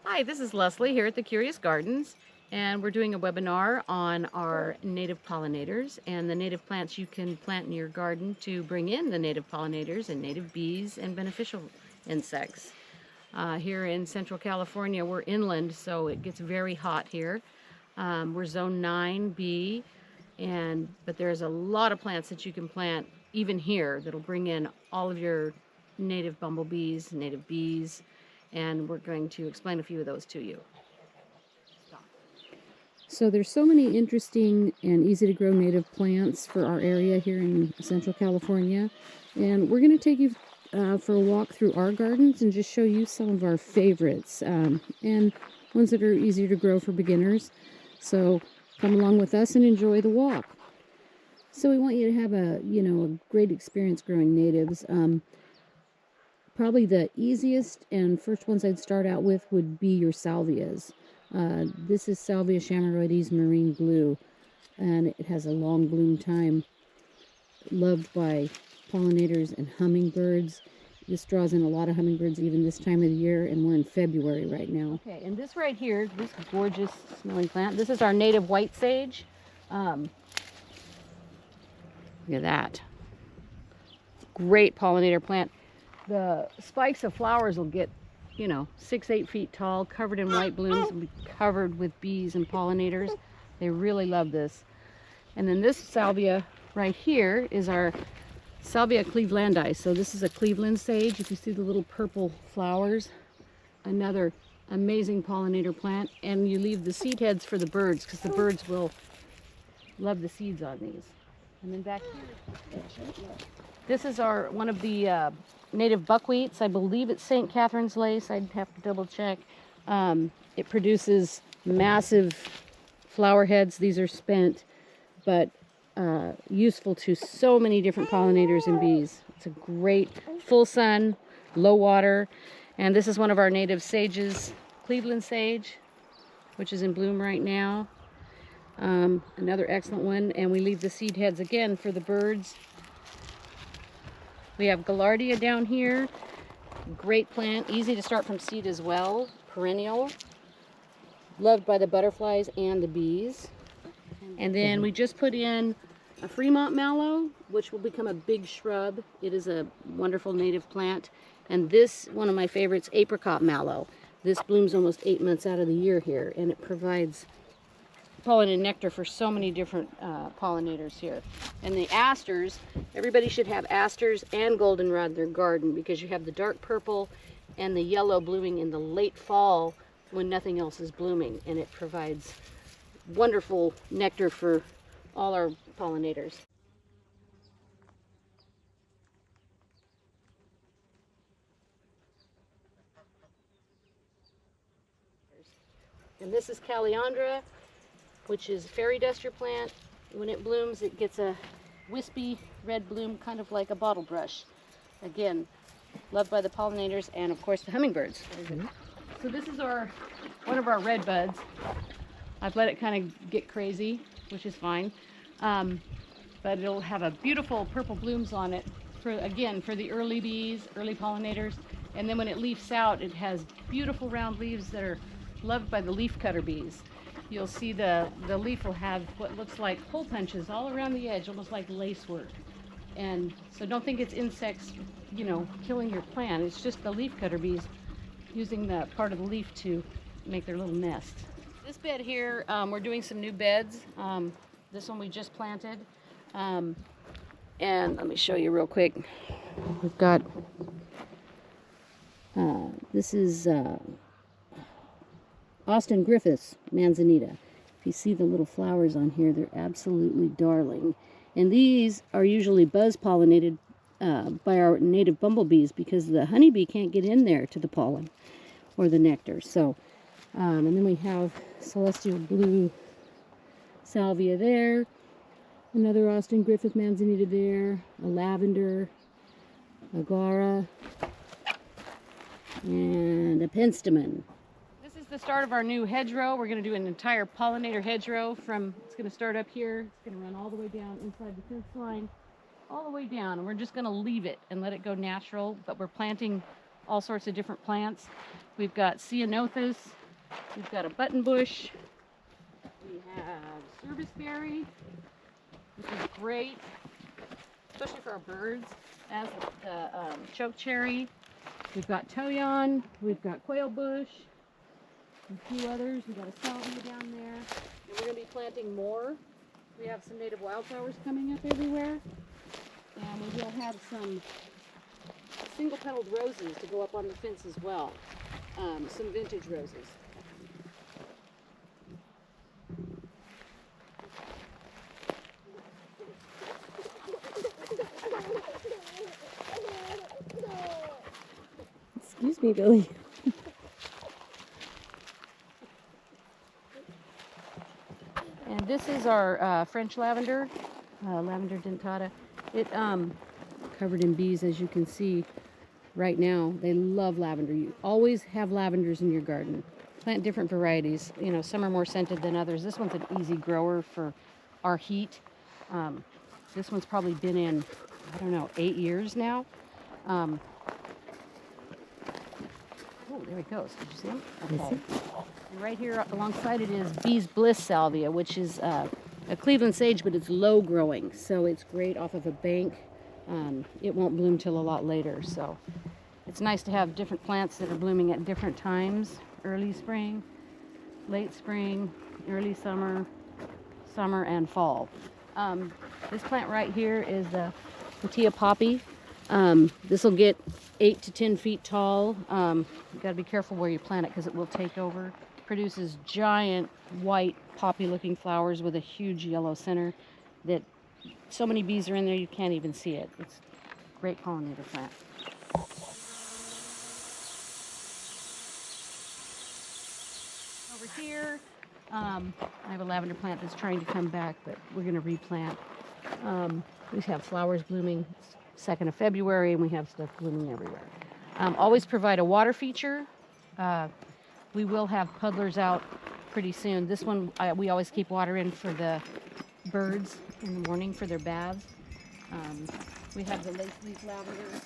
Hi, this is Leslie here at the Curious Gardens, and we're doing a webinar on our native pollinators and the native plants you can plant in your garden to bring in the native pollinators and native bees and beneficial insects. Here in Central California, we're inland, so it gets very hot here. We're zone 9B, but there's a lot of plants that you can plant even here that'll bring in all of your native bumblebees, native bees, and we're going to explain a few of those to you. So there's so many interesting and easy to grow native plants for our area here in Central California, and we're going to take you for a walk through our gardens and just show you some of our favorites and ones that are easier to grow for beginners. So come along with us and enjoy the walk. So we want you to have a great experience growing natives. Probably the easiest and first ones I'd start out with would be your salvias. This is Salvia chamaeroides marine blue, and it has a long bloom time, loved by pollinators and hummingbirds. This draws in a lot of hummingbirds even this time of the year, and we're in February right now. Okay, and this right here, this gorgeous smelling plant, this is our native white sage. Look at that. Great pollinator plant. The spikes of flowers will get, 6-8 feet tall, covered in white blooms, and be covered with bees and pollinators. They really love this. And then this salvia right here is our Salvia clevelandi. So this is a Cleveland sage. If you see the little purple flowers, another amazing pollinator plant. And you leave the seed heads for the birds because the birds will love the seeds on these. And then back here, this is one of the native buckwheats. I believe it's St. Catherine's lace. I'd have to double check. It produces massive flower heads. These are spent, but useful to so many different pollinators and bees. It's a great full sun, low water. And this is one of our native sages, Cleveland sage, which is in bloom right now. Another excellent one. And we leave the seed heads again for the birds. We have Gaillardia down here. Great plant, easy to start from seed as well. Perennial, loved by the butterflies and the bees. And then we just put in a Fremont mallow, which will become a big shrub. It is a wonderful native plant. And this, one of my favorites, apricot mallow. This blooms almost 8 months out of the year here, and it provides pollen and nectar for so many different pollinators here. And the asters, everybody should have asters and goldenrod in their garden because you have the dark purple and the yellow blooming in the late fall when nothing else is blooming, and it provides wonderful nectar for all our pollinators. And this is Calleandra, which is a fairy duster plant. When it blooms, it gets a wispy red bloom, kind of like a bottle brush. Again, loved by the pollinators and, of course, the hummingbirds. So this is one of our red buds. I've let it kind of get crazy, which is fine. But it'll have a beautiful purple blooms on it, for the early bees, early pollinators. And then when it leaves out, it has beautiful round leaves that are loved by the leafcutter bees. You'll see the leaf will have what looks like hole punches all around the edge, almost like lace work. And so don't think it's insects, killing your plant. It's just the leafcutter bees using the part of the leaf to make their little nest. This bed here, we're doing some new beds. This one we just planted. And let me show you real quick. We've got, this is Austin Griffiths manzanita. If you see the little flowers on here, they're absolutely darling. And these are usually buzz pollinated by our native bumblebees because the honeybee can't get in there to the pollen or the nectar. So, and then we have celestial blue salvia there, another Austin Griffith manzanita there, a lavender, agara, and a penstemon. This is the start of our new hedgerow. We're going to do an entire pollinator hedgerow it's going to start up here. It's going to run all the way down inside the fence line, all the way down. And we're just going to leave it and let it go natural. But we're planting all sorts of different plants. We've got ceanothus, We've got a button bush. We have serviceberry, which is great, especially for our birds, as the chokecherry. We've got toyon, we've got quail bush, and a few others. We've got a salvia down there. And we're going to be planting more. We have some native wildflowers coming up everywhere. And we will have some single-petaled roses to go up on the fence as well. Some vintage roses. Excuse me, Billy. And this is our French lavender, lavender dentata. It covered in bees, as you can see right now. They love lavender. You always have lavenders in your garden. Plant different varieties. You know, some are more scented than others. This one's an easy grower for our heat. This one's probably been in, I don't know, 8 years now. Oh, there he goes. Did you see him? Okay. And right here alongside it is Bee's Bliss salvia, which is a Cleveland sage, but it's low growing, so it's great off of a bank. It won't bloom till a lot later, so it's nice to have different plants that are blooming at different times: early spring, late spring, early summer, summer, and fall. This plant right here is the Patia poppy. This will get 8 to 10 feet tall. You got to be careful where you plant it because it will take over. Produces giant white poppy-looking flowers with a huge yellow center that so many bees are in there you can't even see it. It's a great pollinator plant. Over here, I have a lavender plant that's trying to come back, but we're going to replant. We have flowers blooming 2nd of February, and we have stuff blooming everywhere. Always provide a water feature. We will have puddlers out pretty soon. This one, we always keep water in for the birds in the morning for their baths. We have the lace leaf lavender,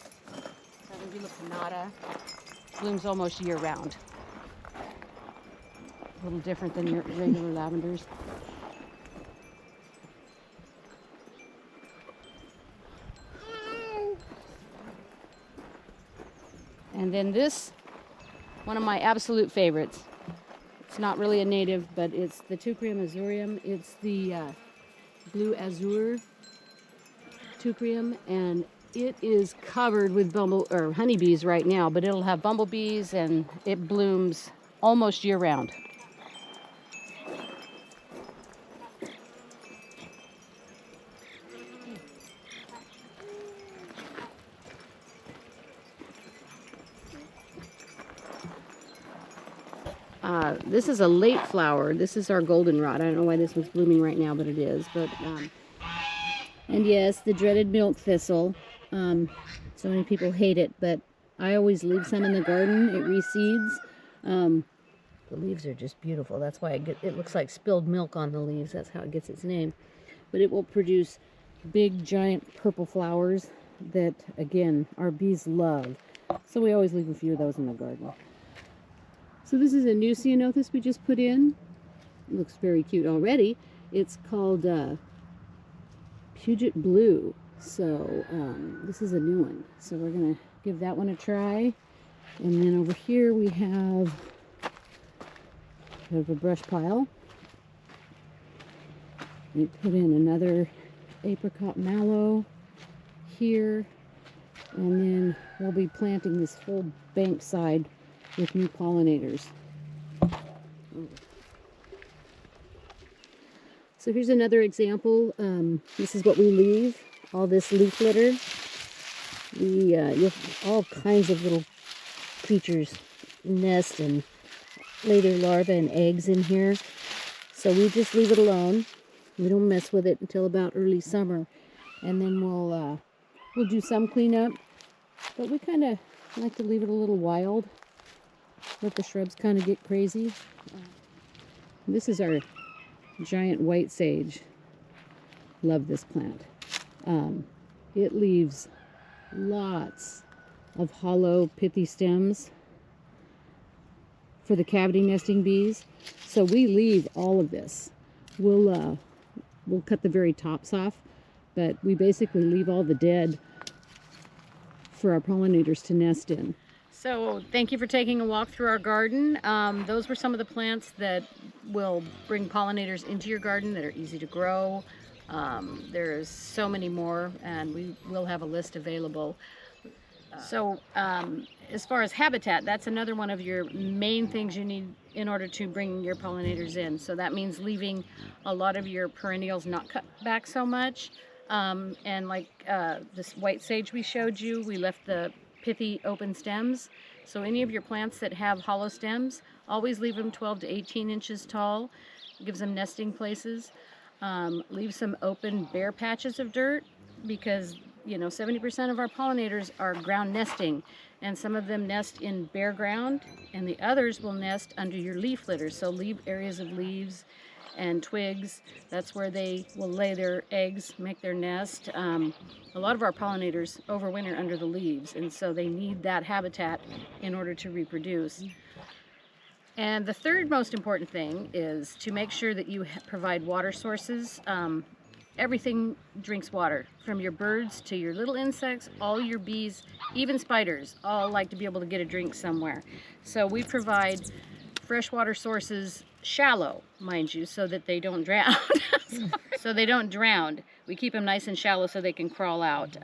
Lavandula pinnata. Blooms almost year round. A little different than your regular lavenders. And then this, one of my absolute favorites. It's not really a native, but it's the Teucrium azurium. It's the blue azure Teucrium, and it is covered with honeybees right now, but it'll have bumblebees, and it blooms almost year round. This is a late flower. This is our goldenrod. I don't know why this one's blooming right now, but it is. And yes, the dreaded milk thistle. So many people hate it, but I always leave some in the garden. It reseeds. The leaves are just beautiful. That's why it looks like spilled milk on the leaves. That's how it gets its name. But it will produce big, giant purple flowers that, again, our bees love. So we always leave a few of those in the garden. So this is a new ceanothus we just put in. It looks very cute already. It's called Puget Blue. So this is a new one. So we're going to give that one a try. And then over here we have a brush pile. We put in another apricot mallow here. And then we'll be planting this whole bank side with new pollinators. So here's another example. This is what we leave, all this leaf litter. You have all kinds of little creatures nest and lay their larvae and eggs in here. So we just leave it alone. We don't mess with it until about early summer, and then we'll do some cleanup. But we kind of like to leave it a little wild. Let the shrubs kind of get crazy. This is our giant white sage. Love this plant. It leaves lots of hollow, pithy stems for the cavity nesting bees. So we leave all of this. We'll cut the very tops off, but we basically leave all the dead for our pollinators to nest in. So thank you for taking a walk through our garden. Those were some of the plants that will bring pollinators into your garden that are easy to grow. There's so many more, and we will have a list available. So as far as habitat, that's another one of your main things you need in order to bring your pollinators in. So that means leaving a lot of your perennials not cut back so much. And like this white sage we showed you, we left the pithy open stems. So any of your plants that have hollow stems, always leave them 12 to 18 inches tall. It gives them nesting places. Leave some open bare patches of dirt, because 70% of our pollinators are ground nesting, and some of them nest in bare ground, and the others will nest under your leaf litter. So leave areas of leaves and twigs. That's where they will lay their eggs, make their nest. A lot of our pollinators overwinter under the leaves, and so they need that habitat in order to reproduce. And the third most important thing is to make sure that you provide water sources. Everything drinks water, from your birds to your little insects, all your bees, even spiders, all like to be able to get a drink somewhere. So we provide freshwater sources, shallow, mind you, so that they don't drown. So they don't drown. We keep them nice and shallow so they can crawl out.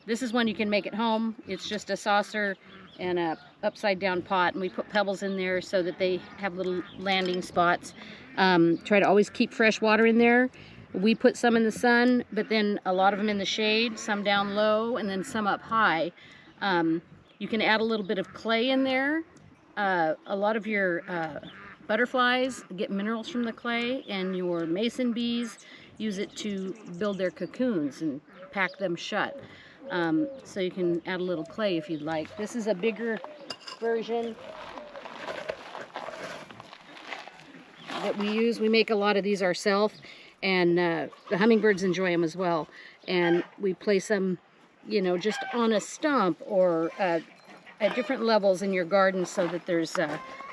This is one you can make at home. It's just a saucer and a upside down pot, and we put pebbles in there so that they have little landing spots. Try to always keep fresh water in there. We put some in the sun, but then a lot of them in the shade, some down low, and then some up high. You can add a little bit of clay in there. A lot of your butterflies get minerals from the clay, and your mason bees use it to build their cocoons and pack them shut. So you can add a little clay if you'd like. This is a bigger version that we use. We make a lot of these ourselves, and the hummingbirds enjoy them as well. And we place them, just on a stump or at different levels in your garden, so that there's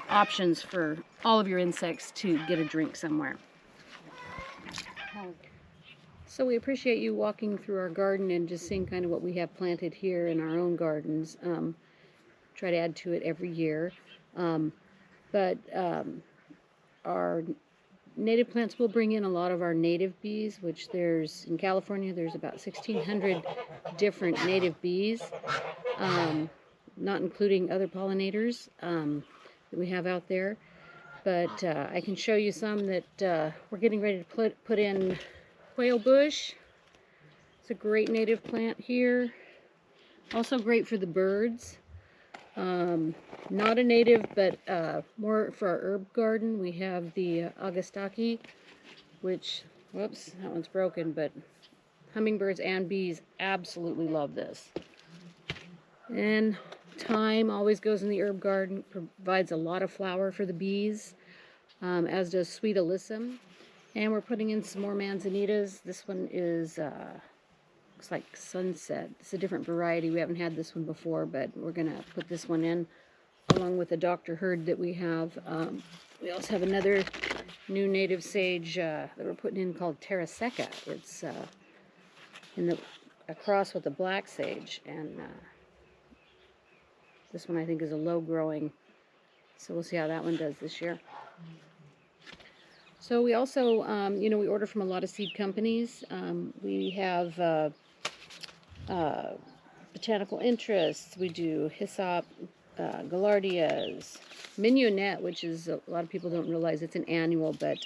options for all of your insects to get a drink somewhere. So we appreciate you walking through our garden and just seeing kind of what we have planted here in our own gardens. Try to add to it every year. But our native plants will bring in a lot of our native bees, which in California, there's about 1,600 different native bees, not including other pollinators that we have out there. But I can show you some that we're getting ready to put in. Quail bush. It's a great native plant here. Also great for the birds. Not a native, but more for our herb garden. We have the Augustaki, which, whoops, that one's broken, but hummingbirds and bees absolutely love this. And thyme always goes in the herb garden, provides a lot of flower for the bees, as does sweet alyssum. And we're putting in some more manzanitas. This one is, looks like sunset. It's a different variety. We haven't had this one before, but we're going to put this one in along with the Dr. Hurd that we have. We also have another new native sage that we're putting in called Terra Seca. It's a cross with the black sage. And this one I think is a low growing. So we'll see how that one does this year. So we also, we order from a lot of seed companies. We have botanical interests. We do hyssop, gaillardias, mignonette, which is, a lot of people don't realize it's an annual, but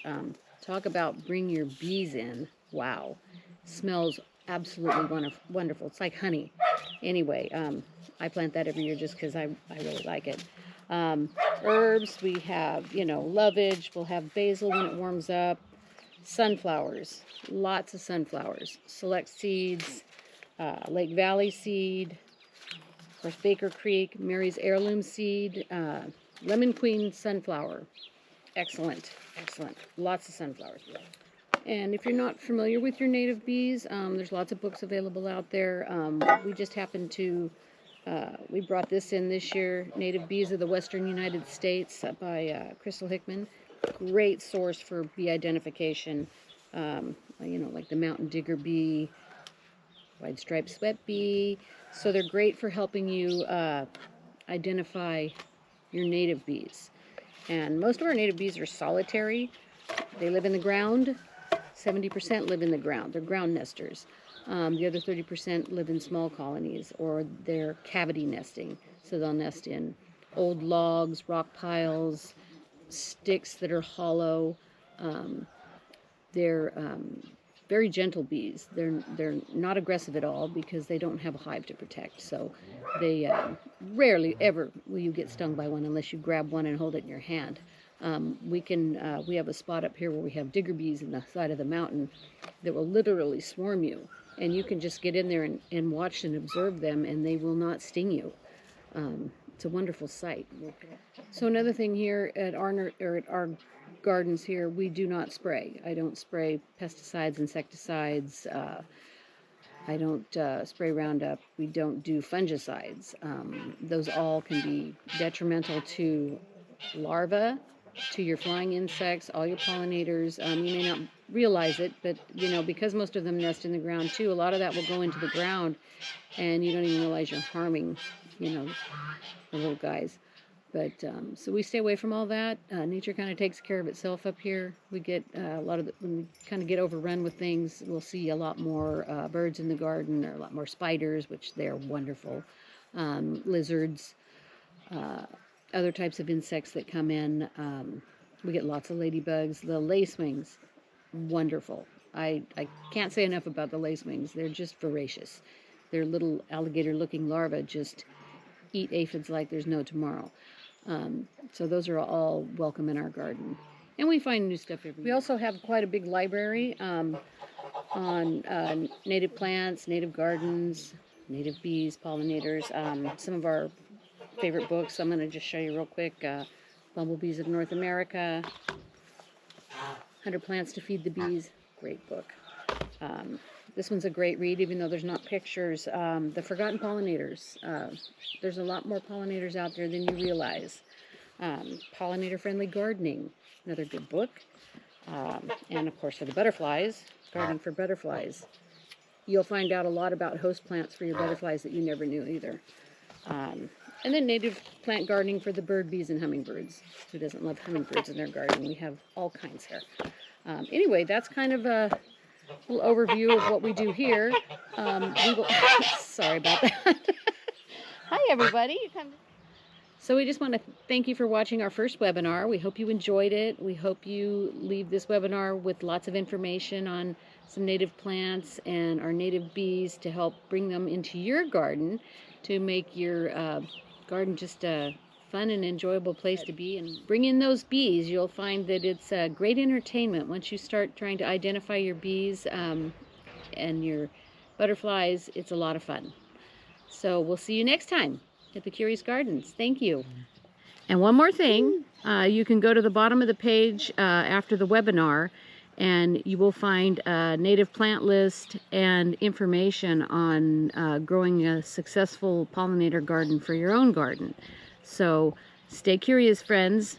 talk about bring your bees in. Wow. Smells absolutely wonderful. It's like honey. Anyway, I plant that every year just because I really like it. Herbs, we have, lovage, we'll have basil when it warms up, sunflowers, lots of sunflowers, select seeds, Lake Valley seed, of course Baker Creek, Mary's Heirloom seed, Lemon Queen sunflower, excellent, lots of sunflowers. And if you're not familiar with your native bees, there's lots of books available out there. We just happen to We brought this in this year, Native Bees of the Western United States by Crystal Hickman. Great source for bee identification, you know, like the mountain digger bee, wide-striped sweat bee. So they're great for helping you identify your native bees. And most of our native bees are solitary. They live in the ground. 70% live in the ground. They're ground nesters. The other 30% live in small colonies, or they're cavity nesting. So they'll nest in old logs, rock piles, sticks that are hollow. They're very gentle bees. They're not aggressive at all because they don't have a hive to protect. So they rarely ever will you get stung by one unless you grab one and hold it in your hand. We have a spot up here where we have digger bees in the side of the mountain that will literally swarm you, and you can just get in there and watch and observe them, and they will not sting you. It's a wonderful sight. So another thing here at our gardens here, we do not spray. I don't spray pesticides, insecticides. I don't spray Roundup. We don't do fungicides. Those all can be detrimental to larvae, to your flying insects, all your pollinators. You may not realize it, but you know, because most of them nest in the ground too, a lot of that will go into the ground, and you don't even realize you're harming, you know, the little guys. But so we stay away from all that. Nature kind of takes care of itself up here. We get a lot of when we kind of get overrun with things, we'll see a lot more birds in the garden, or a lot more spiders, which they're wonderful, lizards, other types of insects that come in. We get lots of ladybugs. The lacewings, wonderful. I can't say enough about the lacewings. They're just voracious. Their little alligator-looking larvae just eat aphids like there's no tomorrow. So those are all welcome in our garden. And we find new stuff every year. We also have quite a big library on native plants, native gardens, native bees, pollinators. Some of our favorite books I'm going to just show you real quick. Bumblebees of North America, 100 Plants to Feed the Bees, great book. This one's a great read, even though there's not pictures. The Forgotten Pollinators. There's a lot more pollinators out there than you realize. Pollinator-Friendly Gardening, another good book. And of course for the butterflies, Gardening for Butterflies. You'll find out a lot about host plants for your butterflies that you never knew either. And then native plant gardening for the bird, bees, and hummingbirds. Who doesn't love hummingbirds in their garden? We have all kinds here. Anyway, that's kind of a little overview of what we do here. Sorry about that. Hi, everybody. So we just want to thank you for watching our first webinar. We hope you enjoyed it. We hope you leave this webinar with lots of information on some native plants and our native bees to help bring them into your garden to make your garden just a fun and enjoyable place to be. And bring in those bees. You'll find that it's a great entertainment once you start trying to identify your bees and your butterflies. It's a lot of fun. So we'll see you next time at the Curious Gardens. Thank you. And one more thing, you can go to the bottom of the page after the webinar, and you will find a native plant list and information on growing a successful pollinator garden for your own garden. So stay curious, friends.